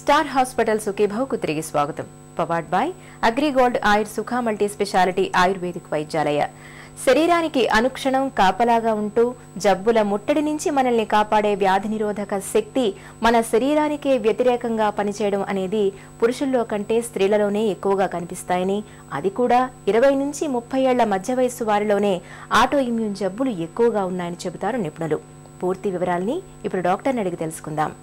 Star hospital సుఖీభావ్కు తిరిగి స్వాగతం. Powered by AgriGold ఆయుర్ సుఖ మల్టీ స్పెషాలిటీ ఆయుర్వేదిక్ వైద్యాలయ. శరీరానికి అనుక్షణం కాపలాగా ఉంటూ జబ్బుల ముట్టడి నుంచి మనల్ని కాపాడే వ్యాధి నిరోధక శక్తి మన శరీరానికే వ్యతిరేకంగా పనిచేయడం అనేది పురుషుల్లో కంటే స్త్రీలలోనే ఎక్కువగా కనిపిస్తాయని, అది కూడా 20 నుంచి 30 ఏళ్ల మధ్య వయస్సు వారిలోనే ఆటో ఇమ్యూన్ జబ్బులు ఎక్కువగా ఉన్నాయని చెబుతారు నిపుణులు. పూర్తి వివరాల్ని ఇప్పుడు డాక్టర్ని అడిగి తెలుసుకుందాం.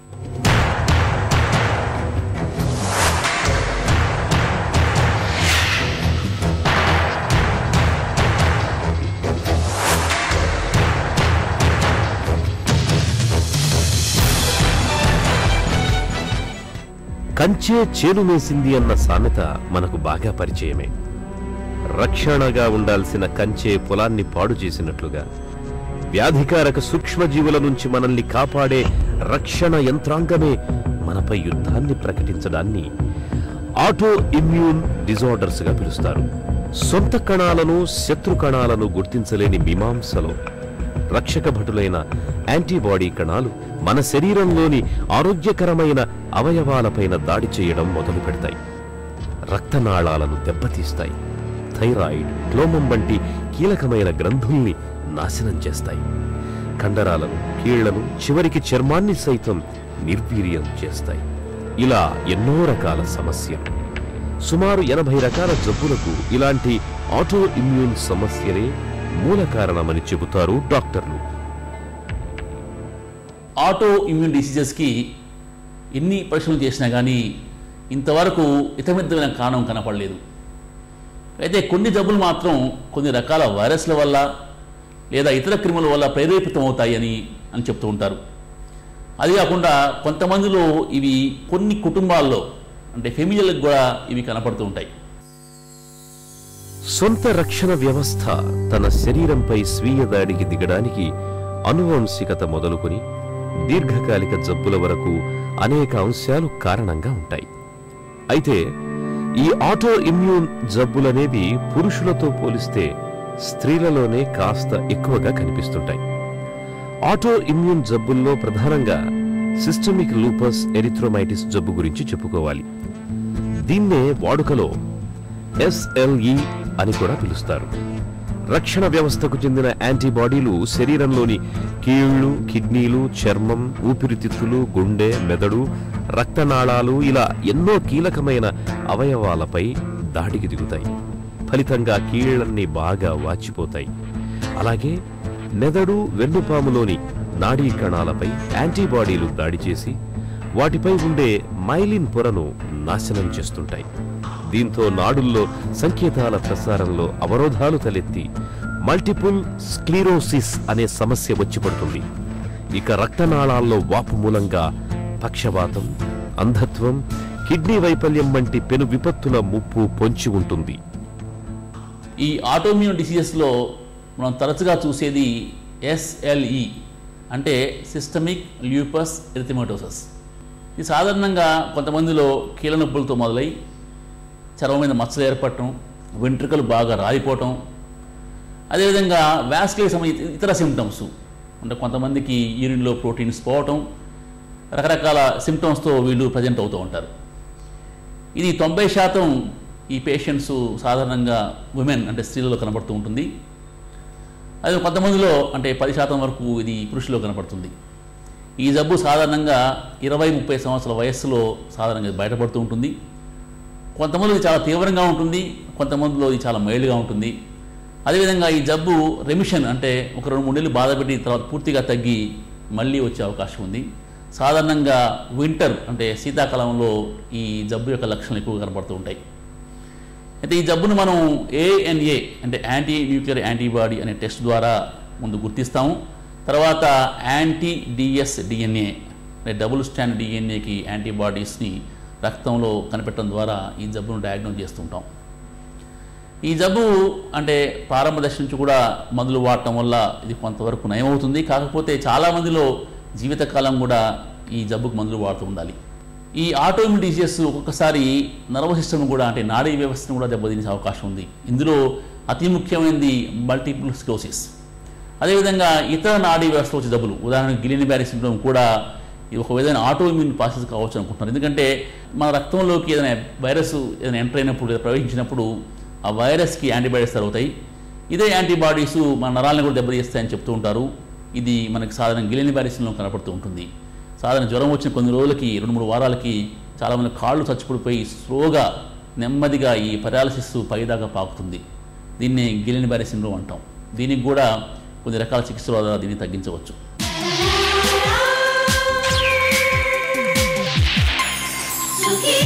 కంచే చేను మేసింది అన్న సామెత మనకు బాగా పరిచయమే. రక్షణగా ఉండాల్సిన కంచే పొలాన్ని పాడు చేసినట్లుగా వ్యాధికారక సూక్ష్మజీవుల నుంచి మనల్ని కాపాడే రక్షణ యంత్రాంగమే మనపై యుద్ధాన్ని ప్రకటించడాన్ని ఆటో ఇమ్యూన్ డిజార్డర్స్ గా పిలుస్తారు. సొంత కణాలను శత్రు కణాలను గుర్తించలేని మీమాంసలో రక్షక భటులైన యాంటీబాడీ కణాలు మన శరీరంలోని ఆరోగ్యకరమైన అవయవాలపైన దాడి చేయడం మొదలు పెడతాయి. రక్తనాళాలను దెబ్బతీస్తాయి. థైరాయిడ్, క్లోమం వంటి కీలకమైన గ్రంథుల్ని నాశనం చేస్తాయి. కండరాలను, కీళ్లను, చివరికి చర్మాన్ని సైతం నిర్వీర్యం చేస్తాయి. ఇలా ఎన్నో రకాల సమస్యలు, సుమారు 80 రకాల జబ్బులకు ఇలాంటి ఆటో ఇమ్యూన్ సమస్యలే మూల కారణమని చెబుతారు డాక్టర్లు. ఆటో ఇమ్యూన్ డిసీజెస్కి ఎన్ని పరీక్షలు చేసినా కానీ ఇంతవరకు ఇతమితమైన కారణం కనపడలేదు. అయితే కొన్ని జబ్బులు మాత్రం కొన్ని రకాల వైరస్ల వల్ల లేదా ఇతర క్రిముల వల్ల ప్రేరేపితం అవుతాయి అని చెప్తూ ఉంటారు. అది కాకుండా కొంతమందిలో ఇవి కొన్ని కుటుంబాల్లో అంటే ఫ్యామిలీలకు కూడా ఇవి కనపడుతూ ఉంటాయి. సొంత రక్షణ వ్యవస్థ తన శరీరంపై స్వీయ దాడికి దిగడానికి అనువంశికత మొదలుకొని దీర్ఘకాలిక జబ్బుల వరకు అనేక అంశాలు కారణంగా ఉంటాయి. అయితే ఈ ఆటో ఇమ్యూన్ జబ్బులనేవి పురుషులతో పోలిస్తే స్త్రీలలోనే కాస్త ఎక్కువగా కనిపిస్తుంటాయి. ఆటో ఇమ్యూన్ జబ్బుల్లో ప్రధానంగా సిస్టమిక్ లూపస్ ఎరిథ్రోమైటిస్ జబ్బు గురించి చెప్పుకోవాలి. దీన్నే వాడుకలో SLE అని కూడా పిలుస్తారు. రక్షణ వ్యవస్థకు చెందిన యాంటీబాడీలు శరీరంలోని కీళ్లు, కిడ్నీలు, చర్మం, ఊపిరితిత్తులు, గుండె, మెదడు, రక్తనాళాలు ఇలా ఎన్నో కీలకమైన అవయవాలపై దాడికి దిగుతాయి. ఫలితంగా కీళ్లన్నీ బాగా వాచిపోతాయి. అలాగే మెదడు, వెన్నుపాములోని నాడీ కణాలపై యాంటీబాడీలు దాడి చేసి వాటిపై ఉండే మైలిన్ పొరను నాశనం చేస్తుంటాయి. దీంతో నాడుల్లో సంకేతాల ప్రసారంలో అవరోధాలు తలెత్తి మల్టిపుల్ స్క్లీరోసిస్ అనే సమస్య వచ్చి పడుతుంది. ఇక రక్తనాళాల్లో వాపు మూలంగా పక్షవాతం, అంధత్వం, కిడ్నీ వైఫల్యం వంటి పెను విపత్తుల ముప్పు పొంచి ఉంటుంది. ఈ ఆటోఇమ్యూన్ డిసీజెస్లో మనం తరచుగా చూసేది SLE అంటే సిస్టమిక్ ల్యూపస్ ఎరిథెమాటోసస్. ఇది సాధారణంగా కొంతమందిలో కీళ్ళ నొప్పులతో మొదలై చర్మం మీద మచ్చలు ఏర్పడటం, వెంట్రుకలు బాగా రాలిపోవటం, అదేవిధంగా వ్యాస్కులర్ సంబంధించిన ఇతర సిమ్టమ్స్ అంటే కొంతమందికి యూరిన్లో ప్రోటీన్స్ పోవటం, రకరకాల సిమ్టమ్స్తో వీళ్ళు ప్రజెంట్ అవుతూ ఉంటారు. ఇది 90% ఈ పేషెంట్స్ సాధారణంగా ఉమెన్ అంటే స్త్రీలలో కనబడుతూ ఉంటుంది. అదే కొంతమందిలో అంటే 10% వరకు ఇది పురుషుల్లో కనపడుతుంది. ఈ జబ్బు సాధారణంగా 20-30 సంవత్సరాల వయస్సులో సాధారణంగా బయటపడుతూ ఉంటుంది. కొంతమందిలో ఇది చాలా తీవ్రంగా ఉంటుంది, కొంతమందిలో ఇది చాలా మైల్డ్గా ఉంటుంది. అదేవిధంగా ఈ జబ్బు రెమిషన్ అంటే ఒక 2-3 నెలలు బాధపెట్టి తర్వాత పూర్తిగా తగ్గి మళ్ళీ వచ్చే అవకాశం ఉంది. సాధారణంగా వింటర్ అంటే శీతాకాలంలో ఈ జబ్బు యొక్క లక్షణాలు ఎక్కువగా కనపడుతూ ఉంటాయి. అయితే ఈ జబ్బును మనం ANA అంటే యాంటీ న్యూక్లియర్ యాంటీబాడీ అనే టెస్ట్ ద్వారా ముందు గుర్తిస్తాము. తర్వాత యాంటీ-DS DNA అంటే డబుల్ స్టాండ్ DNAకి యాంటీబాడీస్ని రక్తంలో కనిపెట్టడం ద్వారా ఈ జబ్బును డయాగ్నోస్ చేస్తుంటాం. ఈ జబ్బు అంటే ప్రారంభ దశ నుంచి కూడా మందులు వాడటం వల్ల ఇది కొంతవరకు నయమవుతుంది. కాకపోతే చాలామందిలో జీవితకాలం కూడా ఈ జబ్బుకు మందులు వాడుతూ ఉండాలి. ఈ ఆటోఇమ్యూన్ డిసీజెస్ ఒక్కొక్కసారి నర్వస్ సిస్టమ్ కూడా అంటే నాడీ వ్యవస్థను కూడా దెబ్బతీసే అవకాశం ఉంది. ఇందులో అతి ముఖ్యమైనది మల్టిపుల్ స్క్లెరోసిస్. అదేవిధంగా ఇతర నాడీ వ్యవస్థ వచ్చే జబ్బులు, ఉదాహరణకు గిలియన్ బ్యారీ సిండ్రోమ్ కూడా ఇది ఒక విధమైన ఆటో ఇమ్యూన్ ప్రాసెస్ కావచ్చు అనుకుంటున్నారు. ఎందుకంటే మన రక్తంలోకి ఏదైనా వైరస్ ఏదైనా ఎంటర్ అయినప్పుడు లేదా ప్రవహించినప్పుడు ఆ వైరస్కి యాంటీబాడీస్ తరుగుతాయి. ఇదే యాంటీబాడీస్ మన నరాలను కూడా దెబ్బతీస్తాయని చెప్తూ ఉంటారు. ఇది మనకి సాధారణ గిలెనిబారి సిండ్రోమ్ కనపడుతూ ఉంటుంది. సాధారణ జ్వరం వచ్చిన కొన్ని రోజులకి 2-3 వారాలకి చాలామంది కాళ్ళు చచ్చిపడిపోయి స్లోగా నెమ్మదిగా ఈ పెరాలసిస్ పైదాకా పాకుతుంది. దీన్ని గిలెనిబారి సిండ్రోమ్ అంటాం. దీనికి కూడా కొన్ని రకాల చికిత్సల ద్వారా దీన్ని తగ్గించవచ్చు. Suki